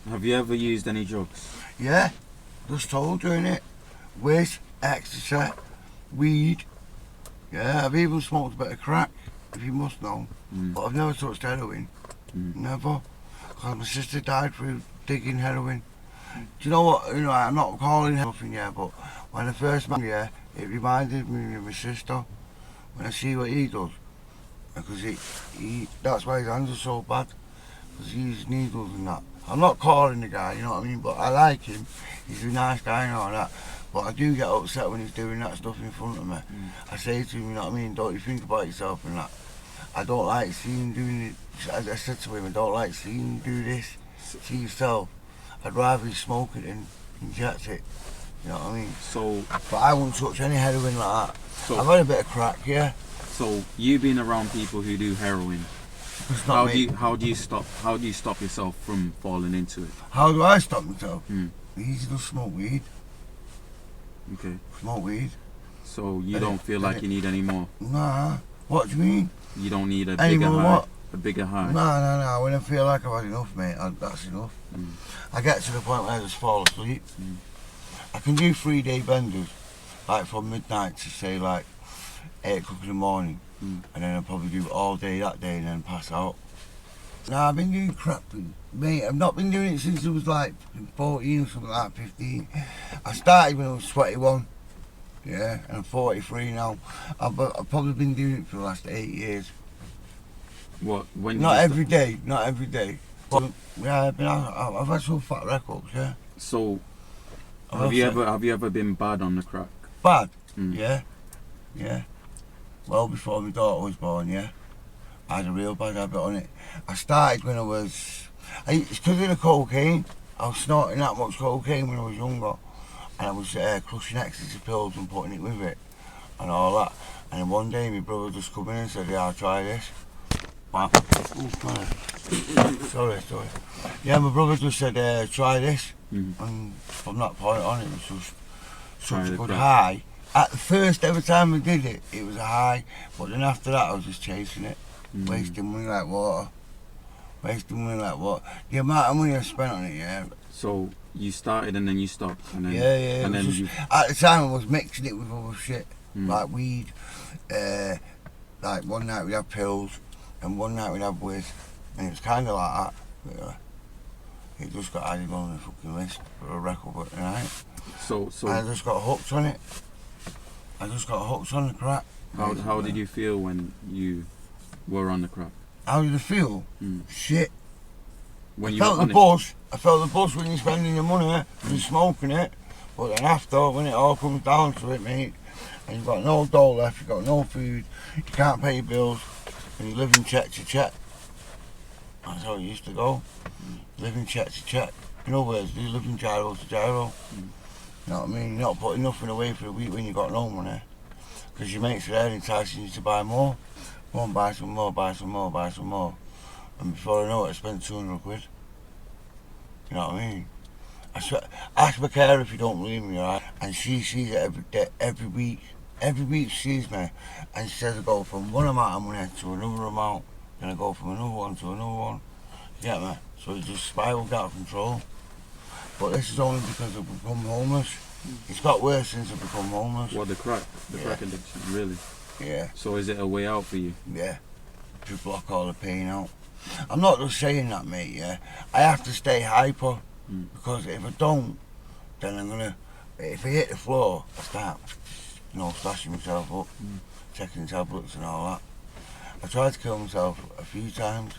Have you ever used any drugs? Yeah, just told you, innit? Whiz, ecstasy, weed. Yeah, I've even smoked a bit of crack, if you must know. But I've never touched heroin. Never. Because my sister died through digging heroin. Do you know what? You know, I'm not calling her nothing yet, but when I first met her, it reminded me of my sister. When I see what he does. Because that's why his hands are so bad. Because he uses needles and that. I'm not calling the guy, you know what I mean? But I like him. He's a nice guy and all that. But I do get upset when he's doing that stuff in front of me. I say to him, you know what I mean? Don't you think about yourself and that. I don't like seeing him doing it. As I said to him, I don't like seeing him do this to yourself. I'd rather he smoke it and inject it. You know what I mean? So, but I won't touch any heroin like that. So, I've had a bit of crack, yeah. So you being around people who do heroin, how do you stop yourself from falling into it? How do I stop myself? Easy to smoke weed. Okay. Smoke weed. So you don't feel like you need any more? Nah. What do you mean? You don't need a bigger high? What? A bigger high? Nah. When I feel like I've had enough, mate, that's enough. I get to the point where I just fall asleep. I can do 3-day benders, like from midnight to say like 8 o'clock in the morning, and then I'll probably do it all day that day and then pass out. Nah, I've been doing crap, mate. I've not been doing it since I was like 14 or something like that, 15. I started when I was 21, yeah, and I'm 43 now. I've probably been doing it for the last 8 years. What? When? Not every day. But yeah, I've had some fat records, yeah. So, have you ever been bad on the crack? Bad? Yeah. Well, before my daughter was born, yeah. I had a real bad habit on it. I started when it's because of the cocaine. I was snorting that much cocaine when I was younger. And I was crushing ecstasy pills and putting it with it. And all that. And then one day my brother just come in and said, yeah, I'll try this. Bam. Sorry. Yeah, my brother just said, try this. And from that point on, it was just such a good high. At the first ever time I did it, it was a high. But then after that, I was just chasing it. Wasting money like water. The amount of money I spent on it, yeah. So you started and then you stopped, and then yeah. And then at the time, I was mixing it with other shit, like weed. Like one night we'd have pills, and one night we'd have whiz, and it was kind of like that. Really. It just got added on the fucking list for a record book tonight. So I just got hooked on it. I just got hooked on the crack. How did you feel when you were on the crack? How did I feel? Shit. When I felt the buzz when you're spending your money and you're smoking it. But then after, when it all comes down to it, mate, and you've got no dough left, you've got no food, you can't pay your bills, and you're living check to check. That's how it used to go. Living check to check. In other words, you're living gyro to gyro. You know what I mean? You're not putting nothing away for a week when you've got no money. Because your mates are there enticing you to buy more. Go on, buy some more. And before I know it, I spent 200 quid. You know what I mean? Ask my carer if you don't believe me, alright? And she sees it every week. Every week she sees me. And she says I go from one amount of money to another amount. Then I go from another one to another one. You get me? So it just spiraled out of control. But this is only because I've become homeless. It's got worse since I've become homeless. What, the crack addiction, really? Yeah. So is it a way out for you? Yeah. To block all the pain out. I'm not just saying that, mate, yeah. I have to stay hyper. Because if I don't, then if I hit the floor, I start, slashing myself up, taking tablets and all that. I tried to kill myself a few times.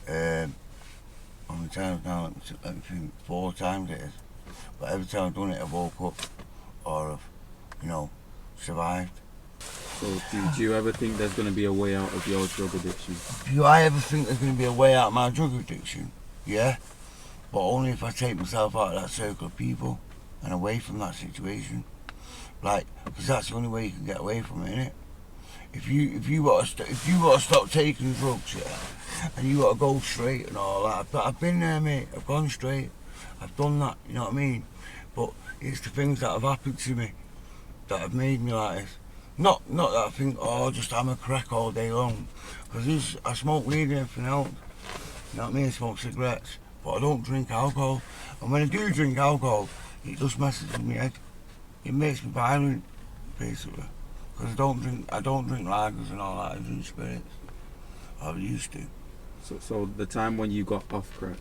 How many times now? Let me think, 4 times it is. But every time I've done it, I've woke up or I've, survived. So do you ever think there's going to be a way out of your drug addiction? Do I ever think there's going to be a way out of my drug addiction? Yeah. But only if I take myself out of that circle of people and away from that situation. Because that's the only way you can get away from it, innit? If you want to stop taking drugs, yeah, and you want to go straight and all that, I've been there, mate. I've gone straight. I've done that. You know what I mean? But it's the things that have happened to me that have made me like this. Not that I think, just I'm a crack all day long. Because I smoke weed and everything else. You know what I mean? I smoke cigarettes. but I don't drink alcohol. And when I do drink alcohol, it just messes with my head. It makes me violent, basically. Because I don't drink lagers and all that. I drink spirits. I used to. So the time when you got off crack,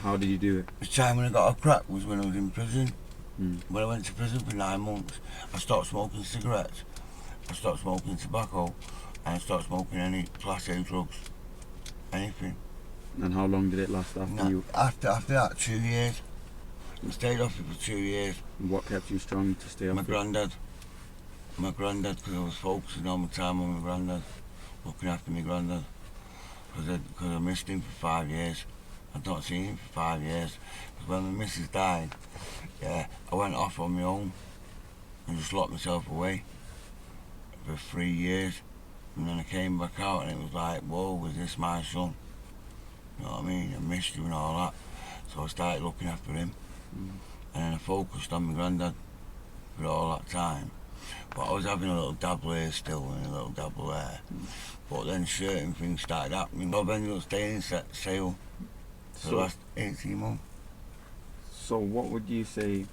how did you do it? The time when I got off crack was when I was in prison. Mm. When I went to prison for 9 months, I stopped smoking cigarettes, I stopped smoking tobacco, and I stopped smoking any Class A drugs, anything. And how long did it last after you? After that, 2 years. I stayed off it for 2 years. And what kept you strong to stay off My it? granddad, because I was focusing all my time on my granddad, looking after my granddad, because I missed him for 5 years. I'd not seen him for 5 years. Because when my missus died, yeah, I went off on my own and just locked myself away for 3 years. And then I came back out and it was like, whoa, was this my son? You know what I mean? I missed you and all that. So I started looking after him. Mm. And then I focused on my granddad for all that time. But I was having a little dabble here still and a little dabble there. But then certain things started happening. I've ended up staying in sale for the last 18 months. So what would you say?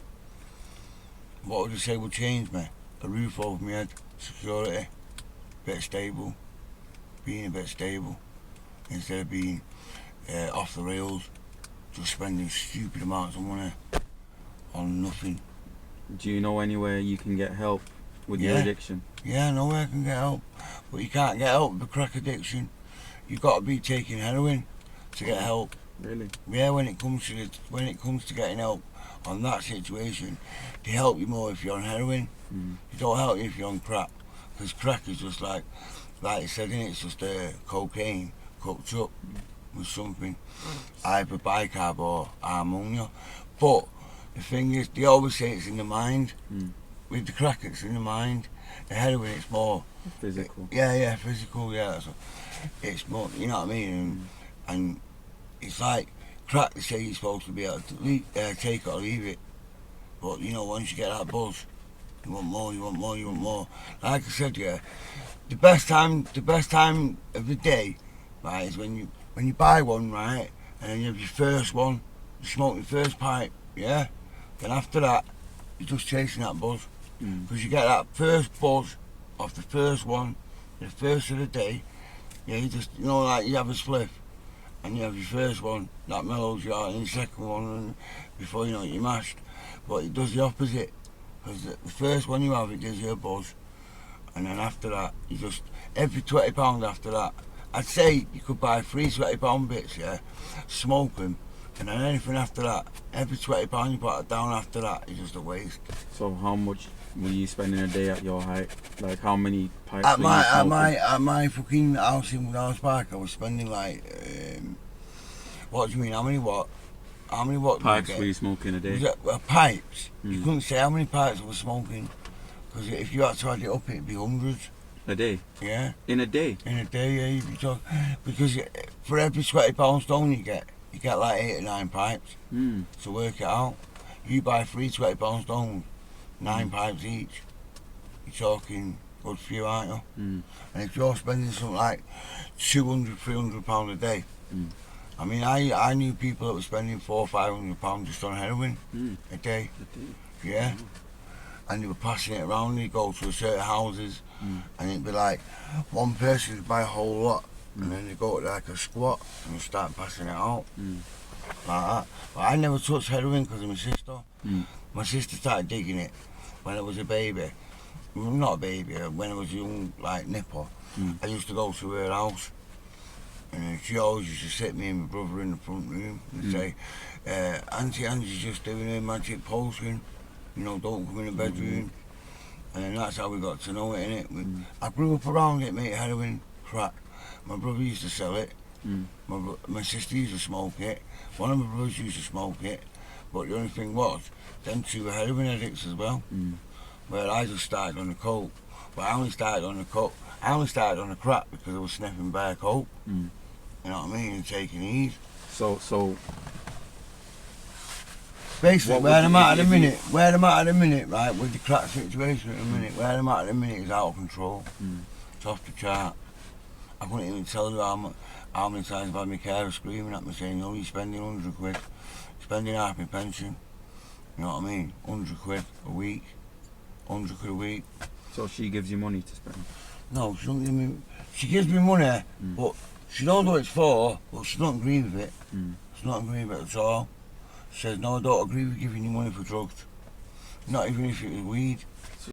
What would you say would change me? A roof over my head, security, bit stable, being a bit stable, instead of being off the rails, just spending stupid amounts of money on nothing. Do you know anywhere you can get help with your addiction? Yeah, I know where I can get help, but you can't get help with crack addiction. You've got to be taking heroin to get help. Really? Yeah, when it comes to getting help on that situation, they help you more if you're on heroin. Mm. They don't help you if you're on crack, because crack is just like I said, it's just cocaine cooked up with something, either bicarb or ammonia. But the thing is, they always say it's in the mind. Mm. With the crack, it's in the mind. The heroin, it's more physical. Yeah, physical. Yeah, that's what, it's more. You know what I mean? And it's like crack. They say you're supposed to be able to take it or leave it. But you know, once you get that buzz, you want more, you want more, you want more. Like I said, yeah, the best time of the day, right, is when you buy one, right, and then you have your first one, you smoke your first pipe, yeah. Then after that, you're just chasing that buzz, because you get that first buzz off the first one, the first of the day. Yeah, you just, you know, like you have a spliff, and you have your first one, that mellows you out, and your second one, and before you know it, you're mashed. But it does the opposite, because the first one you have, it gives you a buzz, and then after that, you just, every £20 after that, I'd say you could buy 3 £20 bits, yeah, smoke them, and then anything after that, every £20 you put it down after that is just a waste. So how much were you spending a day at your height? Like how many pipes At were you smoking? my fucking house in Woodhouse Park, I was spending like, what do you mean? How many what Pipes were you smoking a day? Pipes? You couldn't say how many pipes I was smoking, because if you had to add it up, it'd be hundreds. A day? Yeah. In a day? In a day, yeah. You'd be talking, because for every £20 stone you get like 8 or 9 pipes. So work it out. You buy 3 £20 stones, 9 pipes each. You're talking good few, aren't you? And if you're spending something like £200, £300 a day, I mean, I knew people that were spending £400 or £500 just on heroin a day. Yeah. And they were passing it around. They'd go to certain houses, and it'd be like one person would buy a whole lot, and then they'd go to like a squat and start passing it out like that. But I never touched heroin because of my sister. My sister started digging it when I was a baby. Well, not a baby, when I was young, like nipper. I used to go to her house, and she always used to sit me and my brother in the front room and say, Auntie Angie's just doing her magic potion, you know, don't come in the bedroom. And then that's how we got to know it, innit? I grew up around it, mate, heroin, crack. My brother used to sell it, my sister used to smoke it, one of my brothers used to smoke it, but the only thing was, them two were heroin addicts as well. Where I just started on the coke, but I only started on the crack because I was sniffing bare coke. You know what I mean? And taking it easy. So basically, where I'm at the minute, right, with the crack situation at the minute, where I'm at the minute is out of control. It's off the chart. I couldn't even tell you how much. how many times have I had my carer screaming at me saying, oh, you're spending 100 quid, spending half my pension. You know what I mean? 100 quid a week, 100 quid a week. So she gives you money to spend? No, she don't give me. She gives me money, but she knows what it's for, but she don't agree with it. She don't agree with it at all. She says, no, I don't agree with giving you money for drugs. Not even if it was weed.